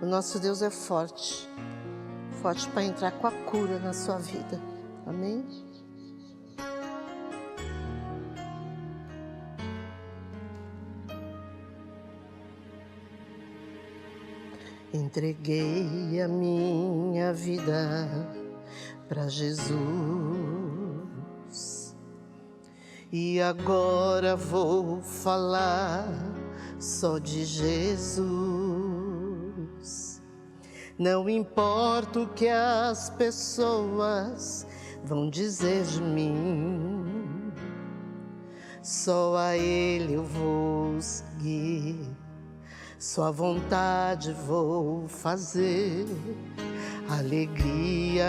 O nosso Deus é forte, forte para entrar com a cura na sua vida. Amém? Entreguei a minha vida para Jesus e agora vou falar só de Jesus. Não importa o que as pessoas vão dizer de mim, só a Ele eu vou seguir, sua vontade vou fazer. Alegria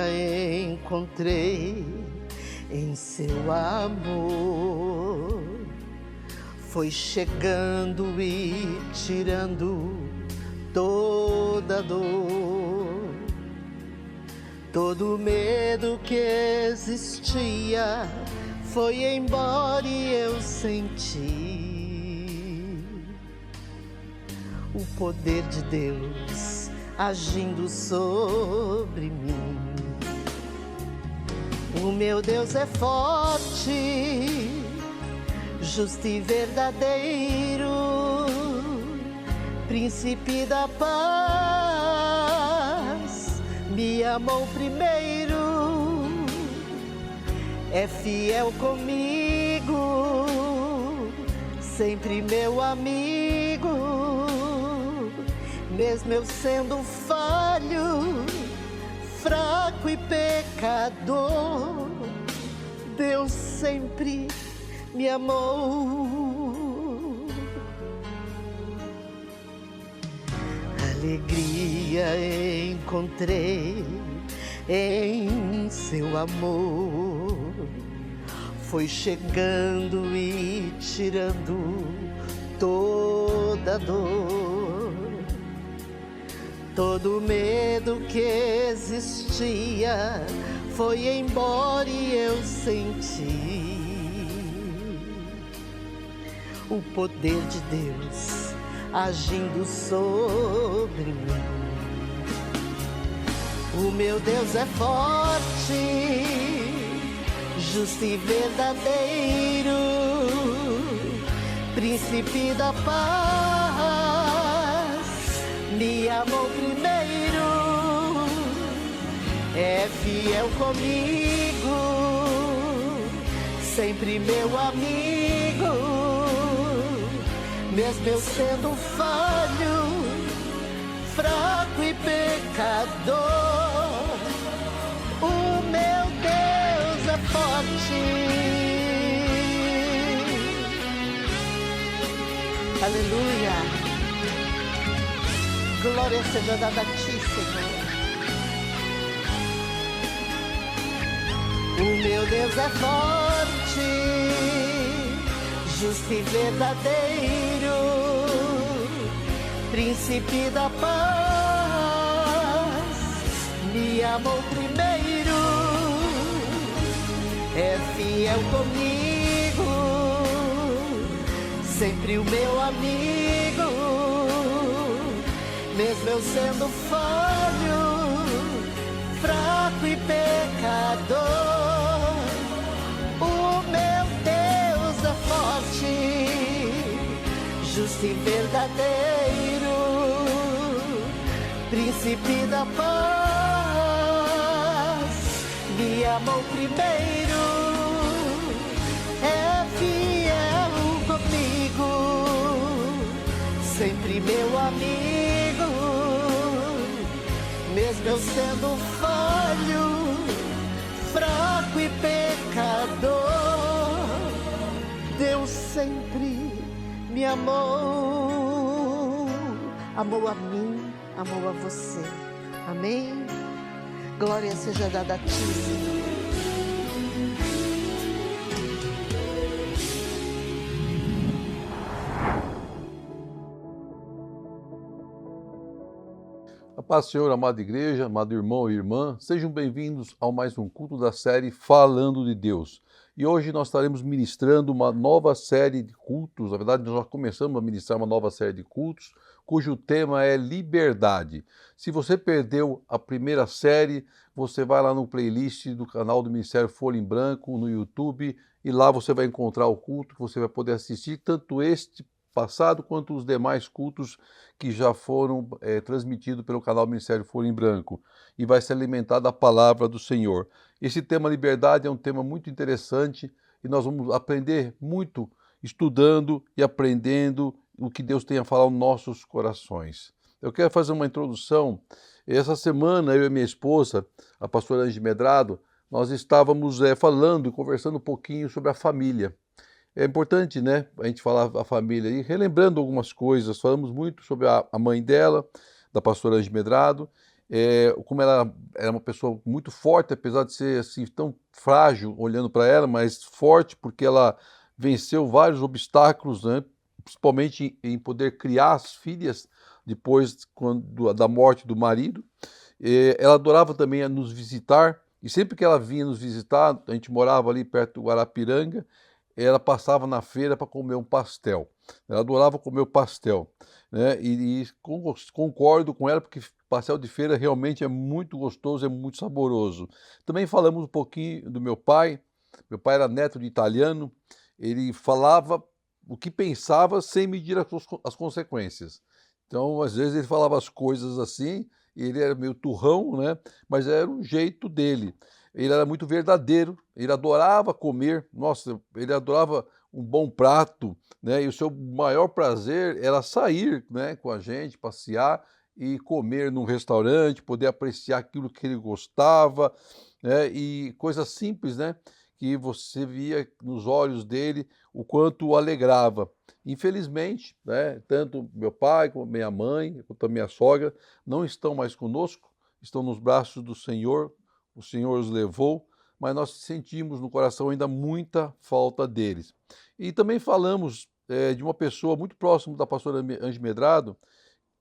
encontrei em seu amor, foi chegando e tirando toda dor, todo medo que existia foi embora e eu senti o poder de Deus agindo sobre mim. O meu Deus é forte, justo e verdadeiro, príncipe da paz, me amou primeiro, é fiel comigo, sempre meu amigo, mesmo eu sendo falho, fraco e pecador, Deus sempre me amou. Alegria encontrei em seu amor, foi chegando e tirando toda dor, todo medo que existia foi embora e eu senti o poder de Deus agindo sobre mim. O meu Deus é forte, justo e verdadeiro, príncipe da paz, me amou primeiro, é fiel comigo, sempre meu amigo, mesmo eu sendo falho, fraco e pecador, o meu Deus é forte. Aleluia. Glória seja dada a ti, Senhor. O meu Deus é forte, justo e verdadeiro, príncipe da paz, me amou primeiro, é fiel comigo, sempre o meu amigo, mesmo eu sendo falho, fraco e pecador, o meu Deus é forte, justo e verdadeiro, príncipe da paz, me amou primeiro, é fiel comigo, sempre meu amigo, mesmo eu sendo falho, fraco e pecador, Deus sempre me amou, amou a mim, amou a você. Amém? Glória seja dada a ti, Senhor. A paz do Senhor, amada igreja, amado irmão e irmã, sejam bem-vindos a mais um culto da série Falando de Deus. E hoje nós estaremos ministrando uma nova série de cultos. Na verdade, nós já começamos a ministrar uma nova série de cultos cujo tema é liberdade. Se você perdeu a primeira série, você vai lá no playlist do canal do Ministério Folha em Branco, no YouTube, e lá você vai encontrar o culto que você vai poder assistir, tanto este passado quanto os demais cultos que já foram transmitidos pelo canal do Ministério Folha em Branco, e vai se alimentar da palavra do Senhor. Esse tema liberdade é um tema muito interessante e nós vamos aprender muito estudando e aprendendo o que Deus tem a falar aos nossos corações. Eu quero fazer uma introdução. Essa semana, eu e minha esposa, a pastora Angie Medrado, nós estávamos falando e conversando um pouquinho sobre a família. É importante, né, a gente falar da família e relembrando algumas coisas. Falamos muito sobre a mãe dela, da pastora Angie Medrado, como ela era uma pessoa muito forte, apesar de ser assim tão frágil olhando para ela, mas forte porque ela venceu vários obstáculos, né, principalmente em poder criar as filhas depois da morte do marido. Ela adorava também nos visitar, e sempre que ela vinha nos visitar, a gente morava ali perto do Guarapiranga, ela passava na feira para comer um pastel. Ela adorava comer o pastel, né? E concordo com ela, porque pastel de feira realmente é muito gostoso, é muito saboroso. Também falamos um pouquinho do meu pai. Meu pai era neto de italiano, ele falava o que pensava sem medir as consequências. Então, às vezes, ele falava as coisas assim, e ele era meio turrão, né? Mas era o jeito dele. Ele era muito verdadeiro, ele adorava comer, nossa, ele adorava um bom prato, né? E o seu maior prazer era sair, né, com a gente, passear e comer num restaurante, poder apreciar aquilo que ele gostava, né? E coisas simples, né? Que você via nos olhos dele o quanto o alegrava. Infelizmente, né, tanto meu pai, como minha mãe, quanto a minha sogra, não estão mais conosco, estão nos braços do Senhor, o Senhor os levou, mas nós sentimos no coração ainda muita falta deles. E também falamos de uma pessoa muito próxima da pastora Angie Medrado,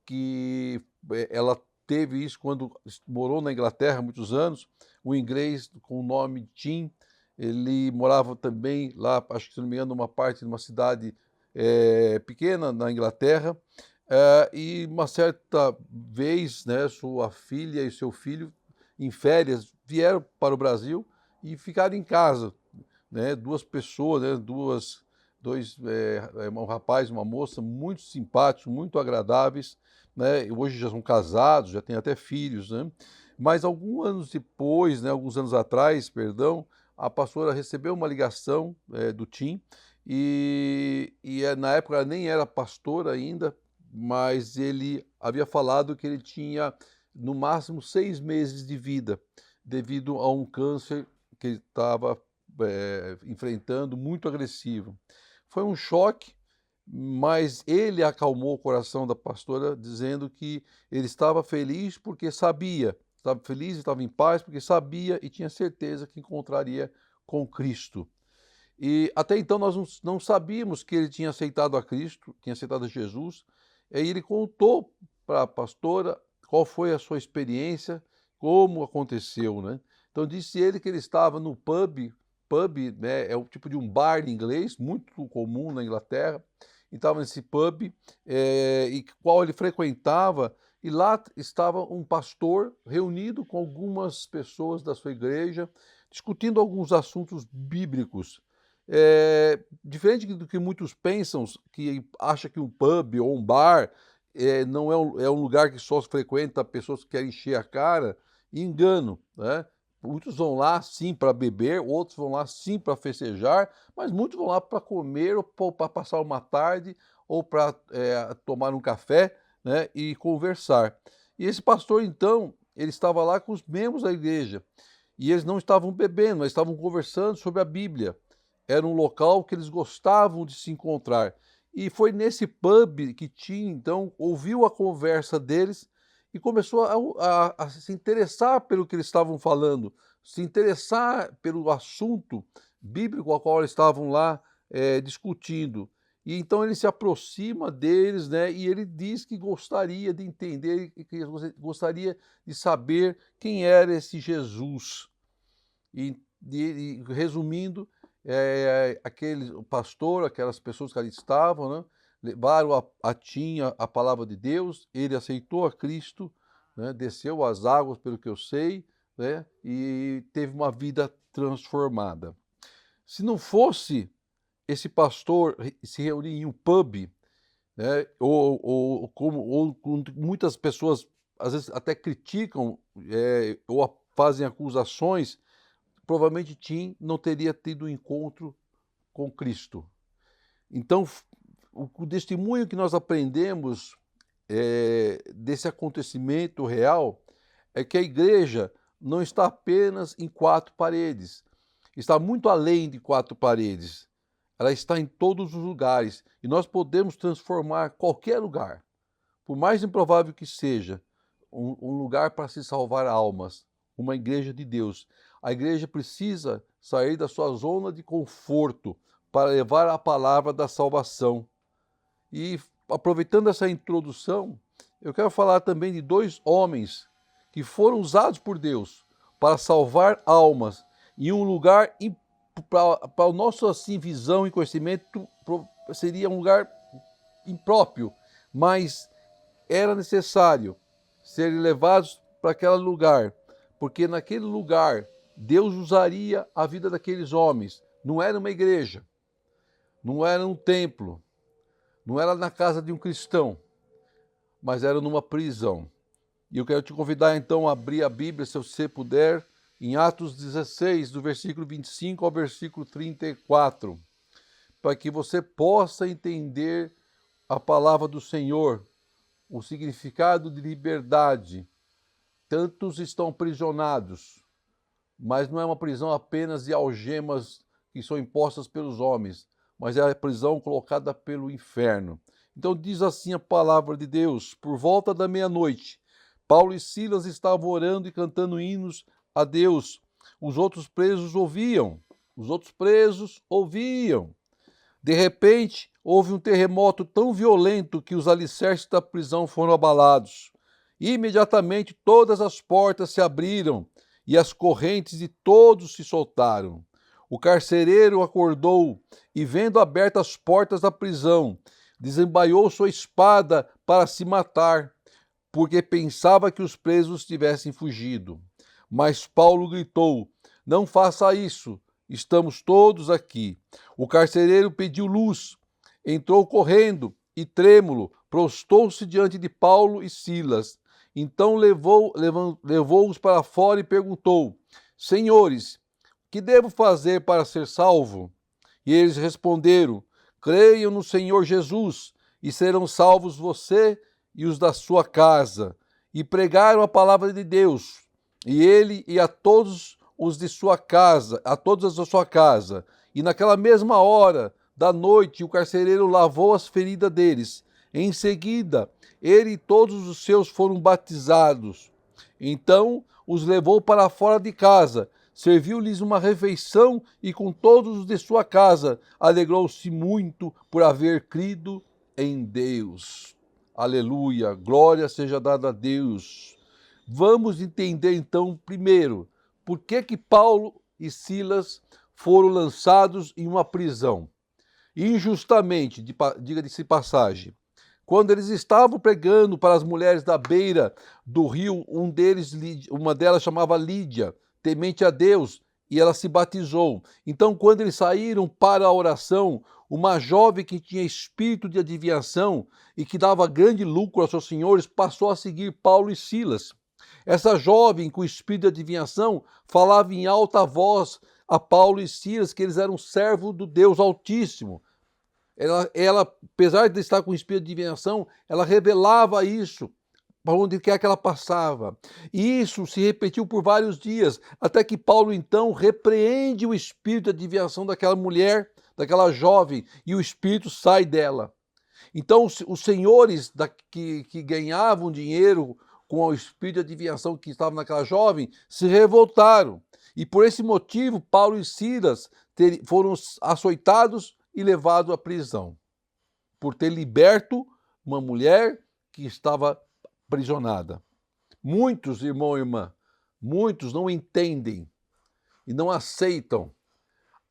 que ela teve isso quando morou na Inglaterra há muitos anos, um inglês com o nome Tim. Ele morava também lá, acho que se não me engano, numa parte de uma cidade pequena na Inglaterra, e uma certa vez, né, sua filha e seu filho, em férias, vieram para o Brasil e ficaram em casa, né, duas pessoas, né, um rapaz e uma moça muito simpáticos, muito agradáveis, né, e hoje já são casados, já têm até filhos, né, mas alguns anos depois, né, alguns anos atrás, perdão, a pastora recebeu uma ligação do Tim, na época ela nem era pastora ainda, mas ele havia falado que ele tinha no máximo 6 meses de vida, devido a um câncer que ele estava enfrentando, muito agressivo. Foi um choque, mas ele acalmou o coração da pastora, dizendo que ele estava feliz porque sabia, estava feliz e estava em paz porque sabia e tinha certeza que encontraria com Cristo. E até então nós não sabíamos que ele tinha aceitado a Cristo, tinha aceitado a Jesus. E aí ele contou para a pastora qual foi a sua experiência, como aconteceu, né? Então disse ele que ele estava no pub, né, é o tipo de um bar em inglês, muito comum na Inglaterra, e estava nesse pub, e qual ele frequentava, e lá estava um pastor reunido com algumas pessoas da sua igreja, discutindo alguns assuntos bíblicos. Diferente do que muitos pensam, que acha que um pub ou um bar não é um lugar que só se frequenta pessoas que querem encher a cara, engano, né? Muitos vão lá sim para beber, outros vão lá sim para festejar, mas muitos vão lá para comer ou para passar uma tarde ou para tomar um café, né, e conversar. E esse pastor, então, ele estava lá com os membros da igreja e eles não estavam bebendo, mas estavam conversando sobre a Bíblia. Era um local que eles gostavam de se encontrar. E foi nesse pub que Tim, então, ouviu a conversa deles e começou a se interessar pelo que eles estavam falando, se interessar pelo assunto bíblico ao qual eles estavam lá discutindo. E então ele se aproxima deles, né? E ele diz que gostaria de entender, que gostaria de saber quem era esse Jesus. Resumindo, o pastor, aquelas pessoas que ali estavam, né, levaram a Tim a palavra de Deus, ele aceitou a Cristo, né, desceu as águas, pelo que eu sei, né, e teve uma vida transformada. Se não fosse esse pastor se reunir em um pub, né, ou muitas pessoas às vezes até criticam ou fazem acusações, provavelmente Tim não teria tido um encontro com Cristo. Então, o testemunho que nós aprendemos desse acontecimento real é que a igreja não está apenas em quatro paredes, está muito além de quatro paredes. Ela está em todos os lugares e nós podemos transformar qualquer lugar, por mais improvável que seja, um lugar para se salvar almas, uma igreja de Deus. A igreja precisa sair da sua zona de conforto para levar a palavra da salvação. E aproveitando essa introdução, eu quero falar também de dois homens que foram usados por Deus para salvar almas em um lugar para o nosso assim visão e conhecimento seria um lugar impróprio, mas era necessário serem levados para aquele lugar, porque naquele lugar Deus usaria a vida daqueles homens. Não era uma igreja, não era um templo, não era na casa de um cristão, mas era numa prisão. E eu quero te convidar então a abrir a Bíblia, se você puder, em Atos 16, do versículo 25 ao versículo 34, para que você possa entender a palavra do Senhor, o significado de liberdade. Tantos estão aprisionados, mas não é uma prisão apenas de algemas que são impostas pelos homens, mas é a prisão colocada pelo inferno. Então diz assim a palavra de Deus: por volta da meia-noite, Paulo e Silas estavam orando e cantando hinos a Deus. Os outros presos ouviam. De repente, houve um terremoto tão violento que os alicerces da prisão foram abalados. Imediatamente todas as portas se abriram e as correntes de todos se soltaram. O carcereiro acordou e, vendo abertas as portas da prisão, desembaiou sua espada para se matar, porque pensava que os presos tivessem fugido. Mas Paulo gritou: não faça isso, estamos todos aqui. O carcereiro pediu luz, entrou correndo e, trêmulo, prostou-se diante de Paulo e Silas. Então levou-os para fora e perguntou: senhores, que devo fazer para ser salvo? E eles responderam: creiam no Senhor Jesus e serão salvos você e os da sua casa. E pregaram a palavra de Deus, e ele e a todos os de sua casa, a todos da sua casa. E naquela mesma hora da noite o carcereiro lavou as feridas deles. Em seguida, ele e todos os seus foram batizados. Então os levou para fora de casa, serviu-lhes uma refeição e com todos os de sua casa alegrou-se muito por haver crido em Deus. Aleluia, glória seja dada a Deus. Vamos entender então primeiro por que Paulo e Silas foram lançados em uma prisão. Injustamente, diga-se passagem. Quando eles estavam pregando para as mulheres da beira do rio, uma delas chamava Lídia, temente a Deus, e ela se batizou. Então, quando eles saíram para a oração, uma jovem que tinha espírito de adivinhação e que dava grande lucro aos seus senhores, passou a seguir Paulo e Silas. Essa jovem com espírito de adivinhação falava em alta voz a Paulo e Silas que eles eram servos do Deus Altíssimo. Ela, apesar de estar com espírito de adivinhação, ela revelava isso para onde quer que ela passava. E isso se repetiu por vários dias, até que Paulo então repreende o espírito de adivinhação daquela mulher, daquela jovem, e o espírito sai dela. Então os senhores que ganhavam dinheiro com o espírito de adivinhação que estava naquela jovem se revoltaram. E por esse motivo, Paulo e Silas foram açoitados e levados à prisão, por ter liberto uma mulher que estava aprisionada. Muitos, irmão e irmã, muitos não entendem e não aceitam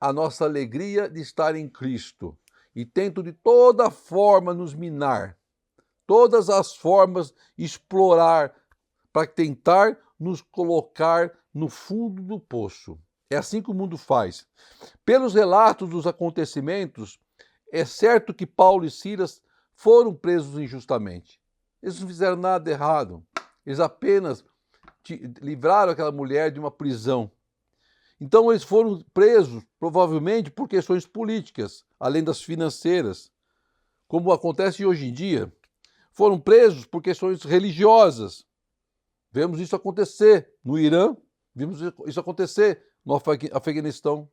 a nossa alegria de estar em Cristo. e tentam de toda forma nos minar, todas as formas explorar para tentar nos colocar no fundo do poço. É assim que o mundo faz. Pelos relatos dos acontecimentos, é certo que Paulo e Silas foram presos injustamente. Eles não fizeram nada errado. Eles apenas livraram aquela mulher de uma prisão. Então eles foram presos, provavelmente, por questões políticas, além das financeiras, como acontece hoje em dia. Foram presos por questões religiosas. Vemos isso acontecer no Irã, vimos isso acontecer no Afeganistão.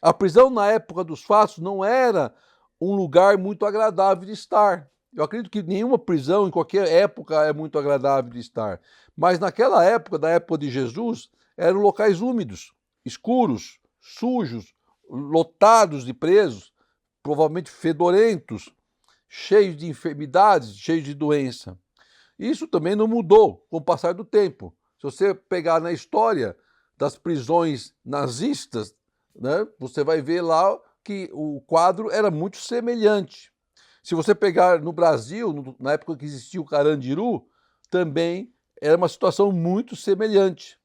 A prisão na época dos fatos não era um lugar muito agradável de estar. Eu acredito que nenhuma prisão em qualquer época é muito agradável de estar. Mas naquela época, da época de Jesus, eram locais úmidos, escuros, sujos, lotados de presos, provavelmente fedorentos, cheios de enfermidades, cheios de doença. Isso também não mudou com o passar do tempo. Se você pegar na história das prisões nazistas, né, você vai ver lá que o quadro era muito semelhante. Se você pegar no Brasil, na época que existia o Carandiru, também era uma situação muito semelhante.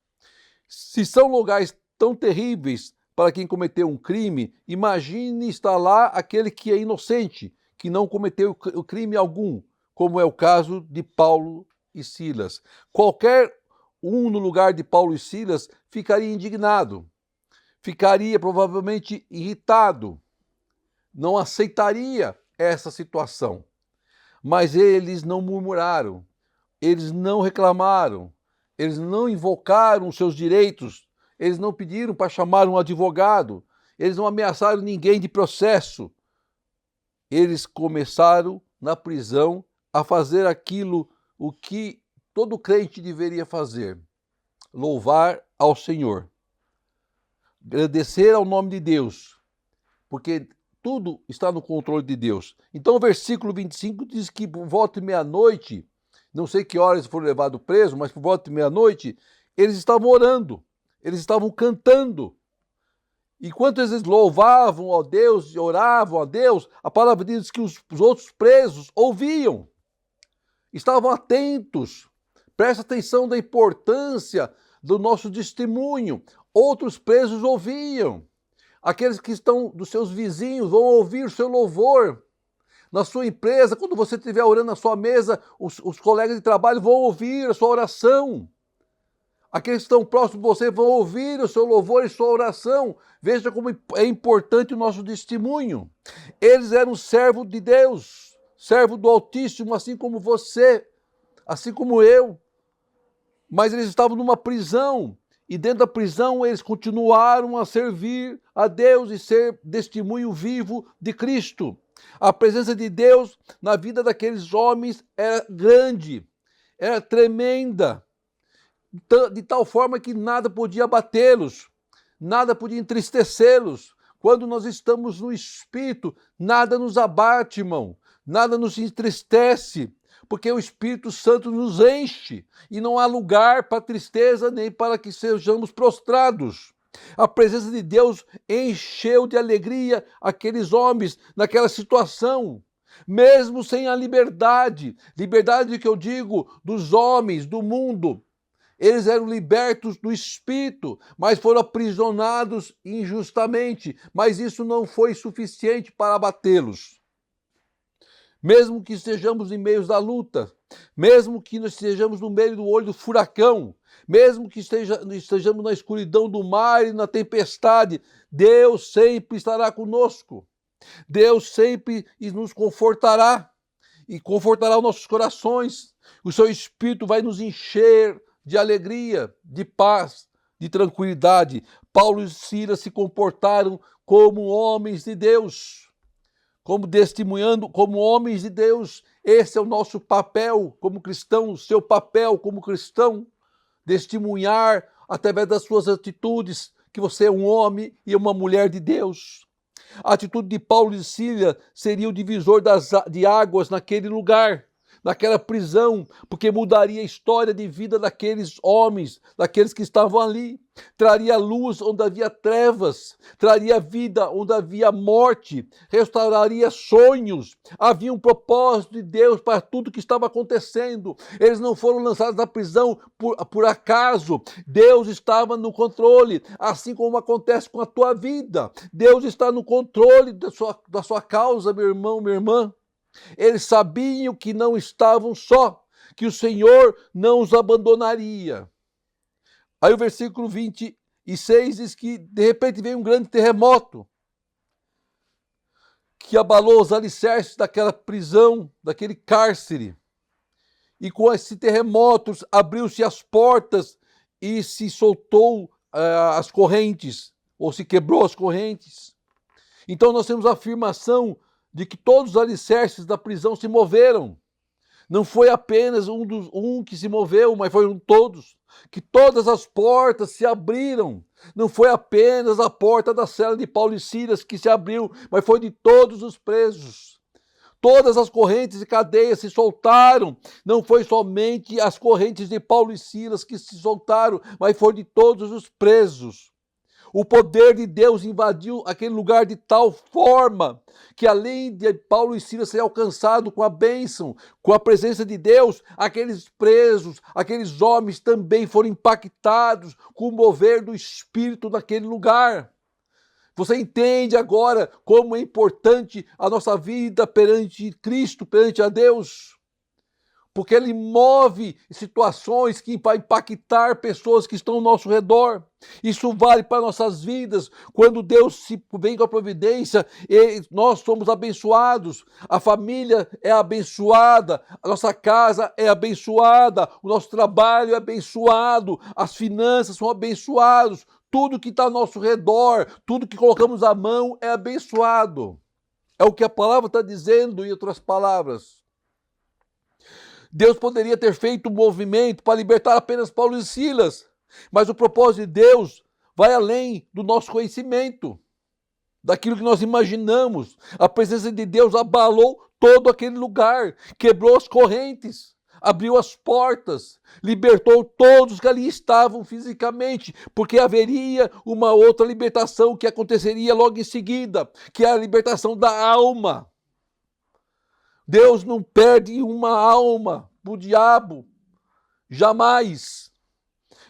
Se são lugares tão terríveis para quem cometeu um crime, imagine estar lá aquele que é inocente, que não cometeu o crime algum, como é o caso de Paulo e Silas. Qualquer um no lugar de Paulo e Silas ficaria indignado, ficaria provavelmente irritado, não aceitaria essa situação. Mas eles não murmuraram, eles não reclamaram, eles não invocaram os seus direitos, eles não pediram para chamar um advogado, eles não ameaçaram ninguém de processo. Eles começaram na prisão a fazer aquilo o que todo crente deveria fazer: louvar ao Senhor, agradecer ao nome de Deus, porque tudo está no controle de Deus. Então o versículo 25 diz que por volta de meia-noite, não sei que horas foram levados presos, mas por volta de meia-noite, eles estavam orando, eles estavam cantando. Enquanto eles louvavam a Deus e oravam a Deus, a palavra diz que os outros presos ouviam, estavam atentos. Presta atenção da importância do nosso testemunho. Outros presos ouviam. Aqueles que estão dos seus vizinhos vão ouvir o seu louvor. Na sua empresa, quando você estiver orando na sua mesa, os colegas de trabalho vão ouvir a sua oração. Aqueles que estão próximos de você vão ouvir o seu louvor e sua oração. Veja como é importante o nosso testemunho. Eles eram servos de Deus, servo do Altíssimo, assim como você, assim como eu. Mas eles estavam numa prisão, e dentro da prisão eles continuaram a servir a Deus e ser testemunho vivo de Cristo. A presença de Deus na vida daqueles homens era grande, era tremenda, de tal forma que nada podia abatê-los, nada podia entristecê-los. Quando nós estamos no Espírito, nada nos abate, irmão, nada nos entristece, porque o Espírito Santo nos enche e não há lugar para tristeza nem para que sejamos prostrados. A presença de Deus encheu de alegria aqueles homens naquela situação, mesmo sem a liberdade que eu digo dos homens, do mundo. Eles eram libertos do Espírito, mas foram aprisionados injustamente, mas isso não foi suficiente para abatê-los. Mesmo que estejamos em meio da luta, mesmo que nós estejamos no meio do olho do furacão, mesmo que estejamos na escuridão do mar e na tempestade, Deus sempre estará conosco. Deus sempre nos confortará e confortará os nossos corações. O seu Espírito vai nos encher de alegria, de paz, de tranquilidade. Paulo e Silas se comportaram como homens de Deus, como testemunhando, como homens de Deus. Esse é o nosso papel como cristão, o seu papel como cristão, testemunhar através das suas atitudes que você é um homem e uma mulher de Deus. A atitude de Paulo e Silas seria o divisor de águas naquele lugar. naquela prisão, porque mudaria a história de vida daqueles homens, daqueles que estavam ali. Traria luz onde havia trevas, traria vida onde havia morte, restauraria sonhos. Havia um propósito de Deus para tudo que estava acontecendo. Eles não foram lançados na prisão por acaso. Deus estava no controle, assim como acontece com a tua vida. Deus está no controle da sua causa, meu irmão, minha irmã. Eles sabiam que não estavam só, que o Senhor não os abandonaria. Aí o versículo 26 diz que de repente veio um grande terremoto que abalou os alicerces daquela prisão, daquele cárcere. E com esse terremoto abriu-se as portas e se soltou as correntes, ou se quebrou as correntes. Então nós temos a afirmação de que todos os alicerces da prisão se moveram. Não foi apenas um que se moveu, mas foram todos. Que todas as portas se abriram. Não foi apenas a porta da cela de Paulo e Silas que se abriu, mas foi de todos os presos. Todas as correntes e cadeias se soltaram. Não foi somente as correntes de Paulo e Silas que se soltaram, mas foi de todos os presos. O poder de Deus invadiu aquele lugar de tal forma que, além de Paulo e Silas serem alcançados com a bênção, com a presença de Deus, aqueles presos, aqueles homens também foram impactados com o mover do Espírito naquele lugar. Você entende agora como é importante a nossa vida perante Cristo, perante a Deus? Porque Ele move situações que vai impactar pessoas que estão ao nosso redor. Isso vale para nossas vidas. Quando Deus vem com a providência, nós somos abençoados. A família é abençoada, a nossa casa é abençoada, o nosso trabalho é abençoado, as finanças são abençoadas. Tudo que está ao nosso redor, tudo que colocamos à mão é abençoado. É o que a palavra está dizendo, em outras palavras. Deus poderia ter feito um movimento para libertar apenas Paulo e Silas, mas o propósito de Deus vai além do nosso conhecimento, daquilo que nós imaginamos. A presença de Deus abalou todo aquele lugar, quebrou as correntes, abriu as portas, libertou todos que ali estavam fisicamente, porque haveria uma outra libertação que aconteceria logo em seguida, que é a libertação da alma. Deus não perde uma alma para o diabo, jamais.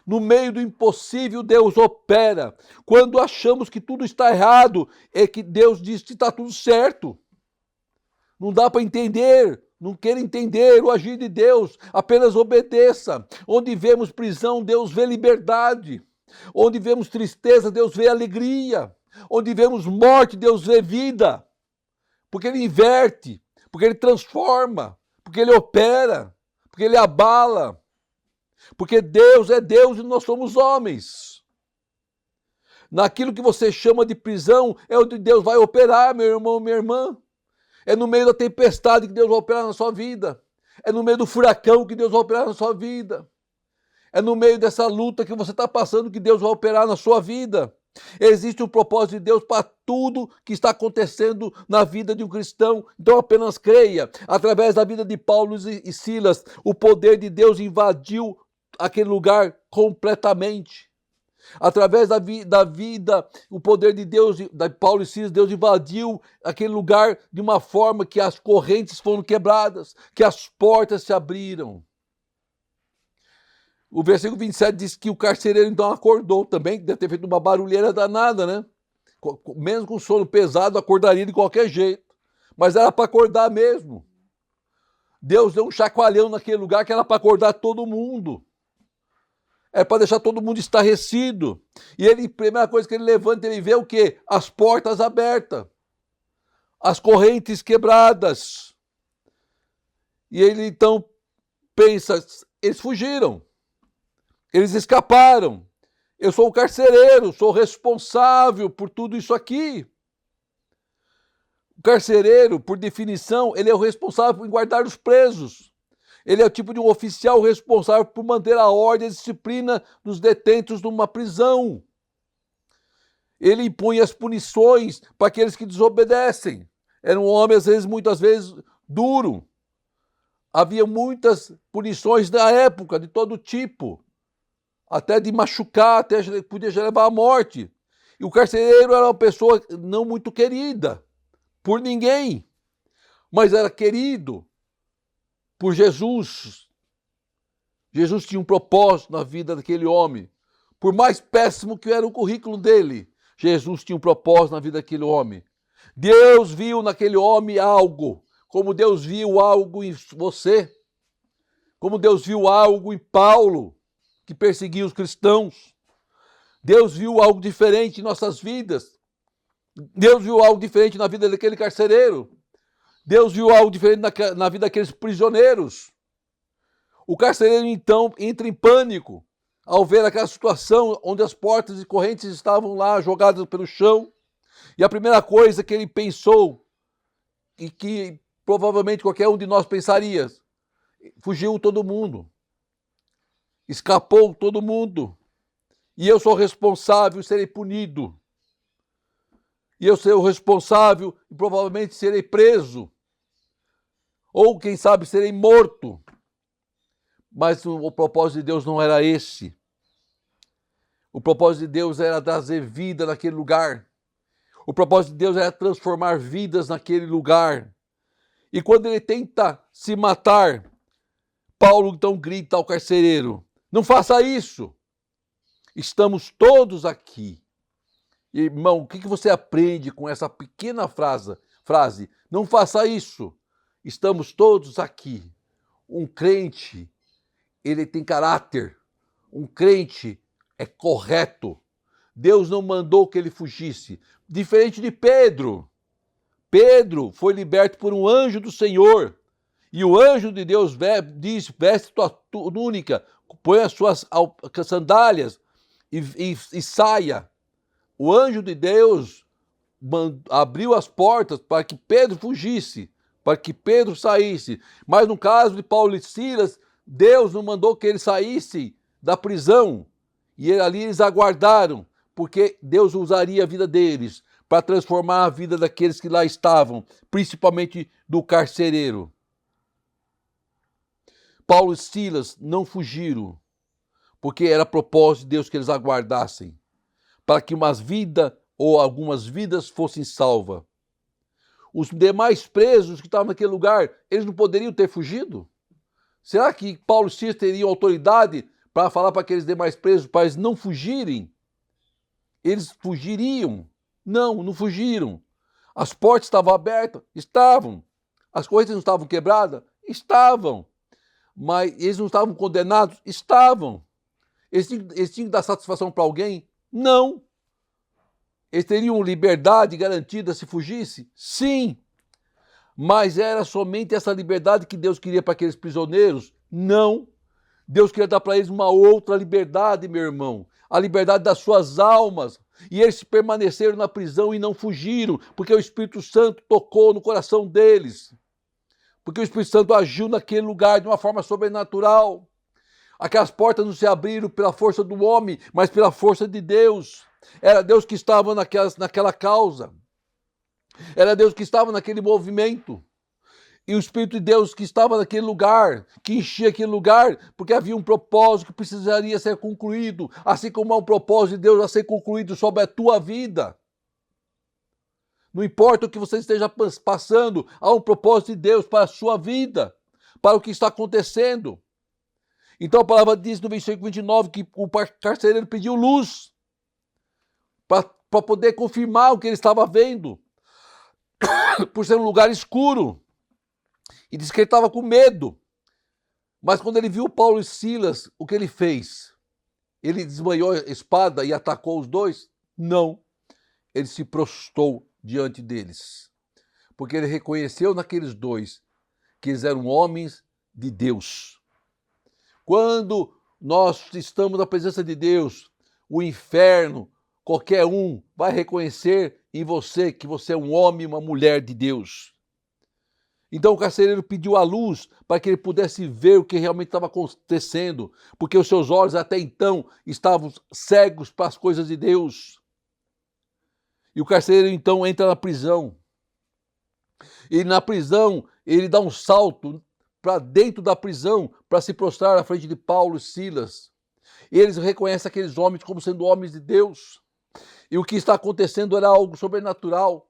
No meio do impossível, Deus opera. Quando achamos que tudo está errado, é que Deus diz que está tudo certo. Não dá para entender, não queira entender o agir de Deus, apenas obedeça. Onde vemos prisão, Deus vê liberdade. Onde vemos tristeza, Deus vê alegria. Onde vemos morte, Deus vê vida. Porque Ele inverte. Porque Ele transforma, porque Ele opera, porque Ele abala, porque Deus é Deus e nós somos homens. Naquilo que você chama de prisão é onde Deus vai operar, meu irmão, minha irmã. É no meio da tempestade que Deus vai operar na sua vida. É no meio do furacão que Deus vai operar na sua vida. É no meio dessa luta que você está passando que Deus vai operar na sua vida. Existe um propósito de Deus para tudo que está acontecendo na vida de um cristão. Então apenas creia. Através da vida de Paulo e Silas, o poder de Deus invadiu aquele lugar completamente. Através da vida, o poder de Deus, de Paulo e Silas, Deus invadiu aquele lugar de uma forma que as correntes foram quebradas, que as portas se abriram. O versículo 27 diz que o carcereiro então acordou também, que deve ter feito uma barulheira danada, né? Mesmo com sono pesado, acordaria de qualquer jeito. Mas era para acordar mesmo. Deus deu um chacoalhão naquele lugar que era para acordar todo mundo. É para deixar todo mundo estarrecido. E ele, a primeira coisa que ele levanta, ele vê o quê? As portas abertas. As correntes quebradas. E ele então pensa, eles fugiram. Eles escaparam. Eu sou o carcereiro, sou responsável por tudo isso aqui. O carcereiro, por definição, ele é o responsável por guardar os presos. Ele é o tipo de um oficial responsável por manter a ordem e a disciplina dos detentos numa prisão. Ele impõe as punições para aqueles que desobedecem. Era um homem, às vezes, muitas vezes, duro. havia muitas punições da época, de todo tipo, até de machucar, até podia levar à morte. E o carcereiro era uma pessoa não muito querida por ninguém, mas era querido por Jesus. Jesus tinha um propósito na vida daquele homem. Por mais péssimo que era o currículo dele, Jesus tinha um propósito na vida daquele homem. Deus viu naquele homem algo, como Deus viu algo em você, como Deus viu algo em Paulo, que perseguia os cristãos. Deus viu algo diferente em nossas vidas. Deus viu algo diferente na vida daquele carcereiro. Deus viu algo diferente na vida daqueles prisioneiros. O carcereiro, então, entra em pânico ao ver aquela situação onde as portas e correntes estavam lá jogadas pelo chão. E a primeira coisa que ele pensou, e que provavelmente qualquer um de nós pensaria, fugiu todo mundo. Escapou todo mundo. E eu sou responsável e serei punido. E eu serei o responsável e provavelmente serei preso. Ou, quem sabe, serei morto. Mas o propósito de Deus não era esse. O propósito de Deus era trazer vida naquele lugar. O propósito de Deus era transformar vidas naquele lugar. E quando ele tenta se matar, Paulo então grita ao carcereiro: não faça isso. Estamos todos aqui. Irmão, o que você aprende com essa pequena frase? Não faça isso. Estamos todos aqui. Um crente, ele tem caráter. Um crente é correto. Deus não mandou que ele fugisse. Diferente de Pedro. Pedro foi liberto por um anjo do Senhor. E o anjo de Deus diz: veste tua túnica, põe as suas sandálias e saia. O anjo de Deus abriu as portas para que Pedro fugisse, para que Pedro saísse. Mas no caso de Paulo e Silas, Deus não mandou que eles saíssem da prisão. E ali eles aguardaram, porque Deus usaria a vida deles para transformar a vida daqueles que lá estavam, principalmente do carcereiro. Paulo e Silas não fugiram, porque era propósito de Deus que eles aguardassem, para que umas vidas ou algumas vidas fossem salvas. Os demais presos que estavam naquele lugar, eles não poderiam ter fugido? Será que Paulo e Silas teriam autoridade para falar para aqueles demais presos para eles não fugirem? Eles fugiriam? Não, não fugiram. As portas estavam abertas? Estavam. As correntes não estavam quebradas? Estavam. Mas eles não estavam condenados? Estavam. Eles tinham que dar satisfação para alguém? Não. Eles teriam liberdade garantida se fugisse? Sim. Mas era somente essa liberdade que Deus queria para aqueles prisioneiros? Não. Deus queria dar para eles uma outra liberdade, meu irmão. A liberdade das suas almas. E eles permaneceram na prisão e não fugiram, porque o Espírito Santo tocou no coração deles. Porque o Espírito Santo agiu naquele lugar de uma forma sobrenatural. Aquelas portas não se abriram pela força do homem, mas pela força de Deus. Era Deus que estava naquela causa. Era Deus que estava naquele movimento. E o Espírito de Deus que estava naquele lugar, que enchia aquele lugar, porque havia um propósito que precisaria ser concluído, assim como há um propósito de Deus a ser concluído sobre a tua vida. Não importa o que você esteja passando, há um propósito de Deus para a sua vida, para o que está acontecendo. Então a palavra diz no versículo 29 que o carcereiro pediu luz para poder confirmar o que ele estava vendo, por ser um lugar escuro. E disse que ele estava com medo. Mas quando ele viu Paulo e Silas, o que ele fez? Ele desmanhou a espada e atacou os dois? Não. Ele se prostrou diante deles. Porque ele reconheceu naqueles dois que eles eram homens de Deus. Quando nós estamos na presença de Deus, o inferno, qualquer um, vai reconhecer em você que você é um homem e uma mulher de Deus. Então o carcereiro pediu a luz para que ele pudesse ver o que realmente estava acontecendo, porque os seus olhos até então estavam cegos para as coisas de Deus. E o carcereiro então entra na prisão. E na prisão ele dá um salto para dentro da prisão para se prostrar à frente de Paulo e Silas. Eles reconhecem aqueles homens como sendo homens de Deus. E o que está acontecendo era algo sobrenatural.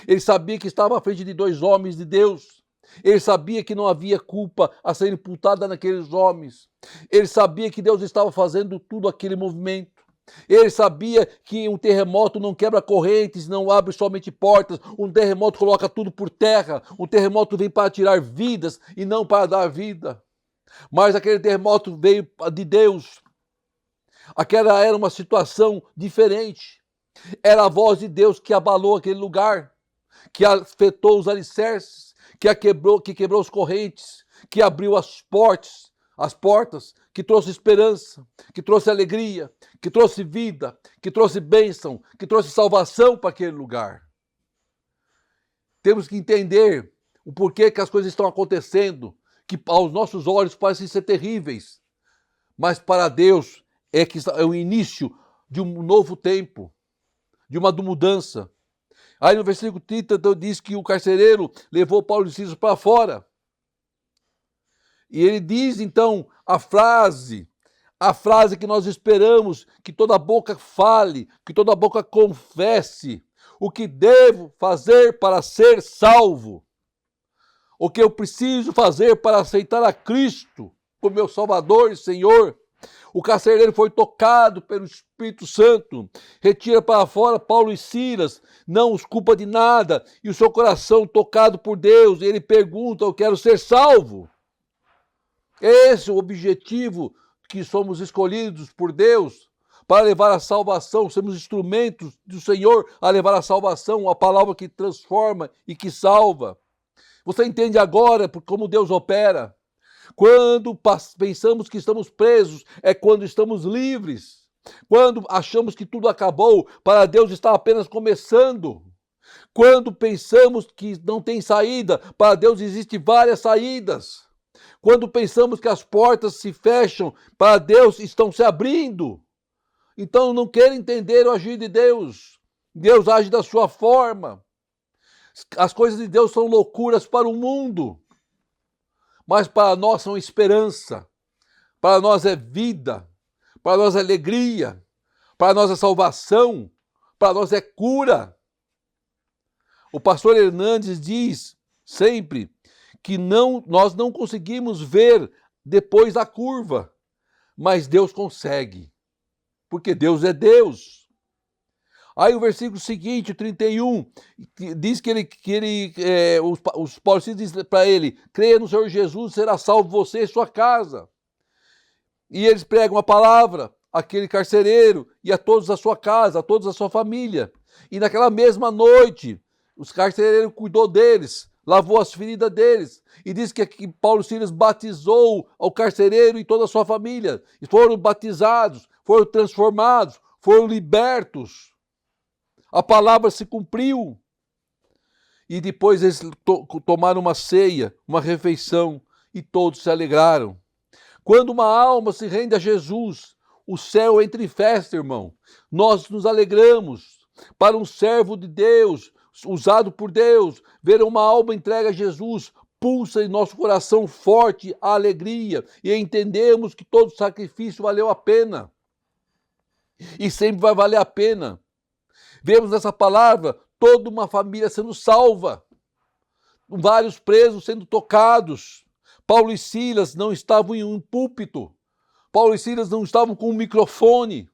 Ele sabia que estava à frente de dois homens de Deus. Ele sabia que não havia culpa a ser imputada naqueles homens. Ele sabia que Deus estava fazendo tudo aquele movimento. Ele sabia que um terremoto não quebra correntes, não abre somente portas. Um terremoto coloca tudo por terra. Um terremoto vem para tirar vidas e não para dar vida. Mas aquele terremoto veio de Deus. Aquela era uma situação diferente. Era a voz de Deus que abalou aquele lugar, que afetou os alicerces, que quebrou as correntes, que abriu as portas, que trouxe esperança, que trouxe alegria, que trouxe vida, que trouxe bênção, que trouxe salvação para aquele lugar. Temos que entender o porquê que as coisas estão acontecendo, que aos nossos olhos parecem ser terríveis, mas para Deus é o início de um novo tempo, de uma mudança. Aí no versículo 30 então, diz que o carcereiro levou Paulo e Silas para fora. E ele diz então a frase que nós esperamos que toda boca fale, que toda boca confesse o que devo fazer para ser salvo. O que eu preciso fazer para aceitar a Cristo como meu Salvador e Senhor. O carcereiro foi tocado pelo Espírito Santo, retira para fora Paulo e Silas, não os culpa de nada, e o seu coração tocado por Deus, ele pergunta: eu quero ser salvo. Esse é o objetivo que somos escolhidos por Deus, para levar a salvação, somos instrumentos do Senhor a levar a salvação, a palavra que transforma e que salva. Você entende agora como Deus opera? Quando pensamos que estamos presos, é quando estamos livres. Quando achamos que tudo acabou, para Deus está apenas começando. Quando pensamos que não tem saída, para Deus existem várias saídas. Quando pensamos que as portas se fecham, para Deus estão se abrindo. Então não quero entender o agir de Deus. Deus age da sua forma. As coisas de Deus são loucuras para o mundo. Mas para nós são esperança, para nós é vida, para nós é alegria, para nós é salvação, para nós é cura. O pastor Hernandes diz sempre que nós não conseguimos ver depois da curva, mas Deus consegue, porque Deus é Deus. Aí o versículo seguinte, o 31, diz os paulistas dizem para ele: creia no Senhor Jesus, será salvo você e sua casa. E eles pregam a palavra àquele carcereiro e a todos da sua casa, a todos da sua família. E naquela mesma noite, os carcereiros cuidou deles, lavou as feridas deles. E diz que Paulo e Silas batizou ao carcereiro e toda a sua família. E foram batizados, foram transformados, foram libertos. A palavra se cumpriu. E depois eles tomaram uma ceia, uma refeição, e todos se alegraram. Quando uma alma se rende a Jesus, o céu entra em festa, irmão. Nós nos alegramos. Para um servo de Deus, usado por Deus, ver uma alma entregue a Jesus, pulsa em nosso coração forte a alegria. E entendemos que todo sacrifício valeu a pena. E sempre vai valer a pena. Vemos nessa palavra toda uma família sendo salva, vários presos sendo tocados. Paulo e Silas não estavam em um púlpito, Paulo e Silas não estavam com um microfone,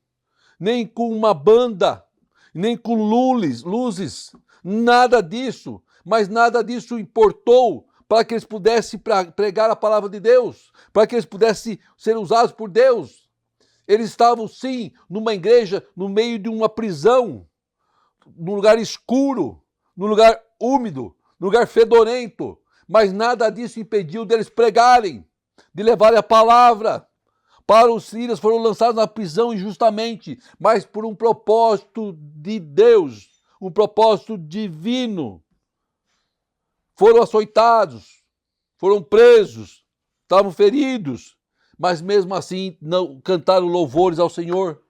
nem com uma banda, nem com luzes, nada disso, mas nada disso importou para que eles pudessem pregar a palavra de Deus, para que eles pudessem ser usados por Deus. Eles estavam sim numa igreja, no meio de uma prisão, num lugar escuro, num lugar úmido, num lugar fedorento, mas nada disso impediu deles pregarem, de levarem a palavra. Paulo e Silas foram lançados na prisão injustamente, mas por um propósito de Deus, um propósito divino. Foram açoitados, foram presos, estavam feridos, mas mesmo assim não cantaram louvores ao Senhor,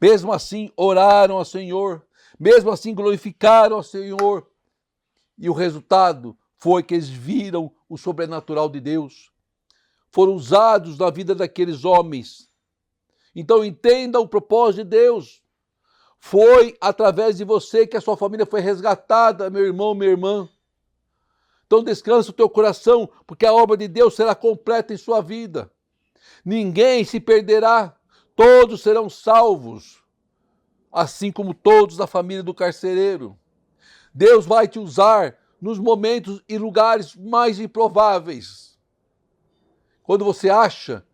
mesmo assim oraram ao Senhor, mesmo assim glorificaram ao Senhor. E o resultado foi que eles viram o sobrenatural de Deus. foram usados na vida daqueles homens. Então entenda o propósito de Deus. Foi através de você que a sua família foi resgatada, meu irmão, minha irmã. Então descansa o teu coração, porque a obra de Deus será completa em sua vida. Ninguém se perderá, todos serão salvos, assim como todos da família do carcereiro. Deus vai te usar nos momentos e lugares mais improváveis. Quando você acha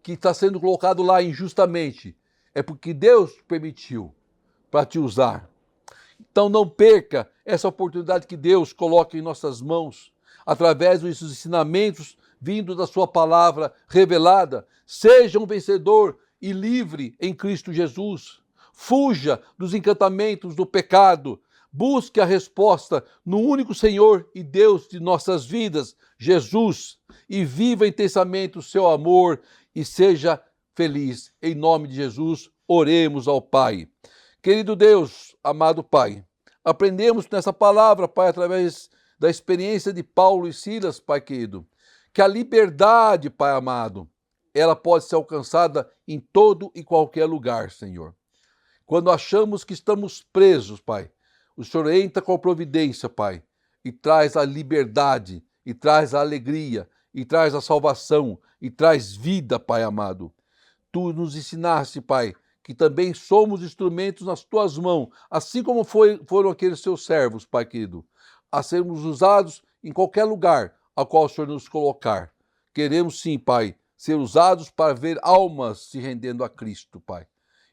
que está sendo colocado lá injustamente, é porque Deus permitiu para te usar. Então não perca essa oportunidade que Deus coloca em nossas mãos, através dos ensinamentos vindos da sua palavra revelada. Seja um vencedor e livre em Cristo Jesus. Fuja dos encantamentos do pecado. Busque a resposta no único Senhor e Deus de nossas vidas, Jesus, e viva intensamente o seu amor e seja feliz. Em nome de Jesus, oremos ao Pai. Querido Deus, amado Pai, aprendemos nessa palavra, Pai, através da experiência de Paulo e Silas, Pai querido, que a liberdade, Pai amado, ela pode ser alcançada em todo e qualquer lugar, Senhor. Quando achamos que estamos presos, Pai, o Senhor entra com a providência, Pai, e traz a liberdade, e traz a alegria, e traz a salvação, e traz vida, Pai amado. Tu nos ensinaste, Pai, que também somos instrumentos nas tuas mãos, assim como foram aqueles seus servos, Pai querido, a sermos usados em qualquer lugar ao qual o Senhor nos colocar. Queremos sim, Pai, ser usados para ver almas se rendendo a Cristo, Pai.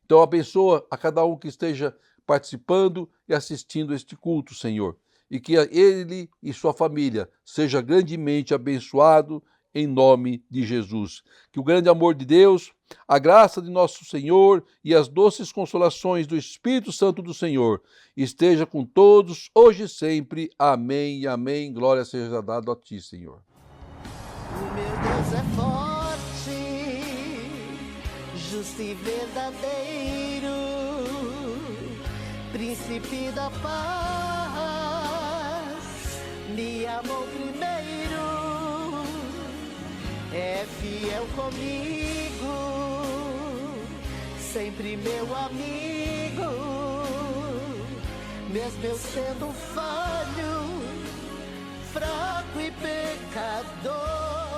Então abençoa a cada um que esteja participando e assistindo este culto, Senhor, e que ele e sua família seja grandemente abençoado em nome de Jesus. Que o grande amor de Deus, a graça de nosso Senhor e as doces consolações do Espírito Santo do Senhor esteja com todos, hoje e sempre. Amém e amém. Glória seja dada a ti, Senhor. O meu Deus é forte, justo e verdadeiro, príncipe da paz, me amou primeiro, é fiel comigo, sempre meu amigo, mesmo eu sendo falho, fraco e pecador.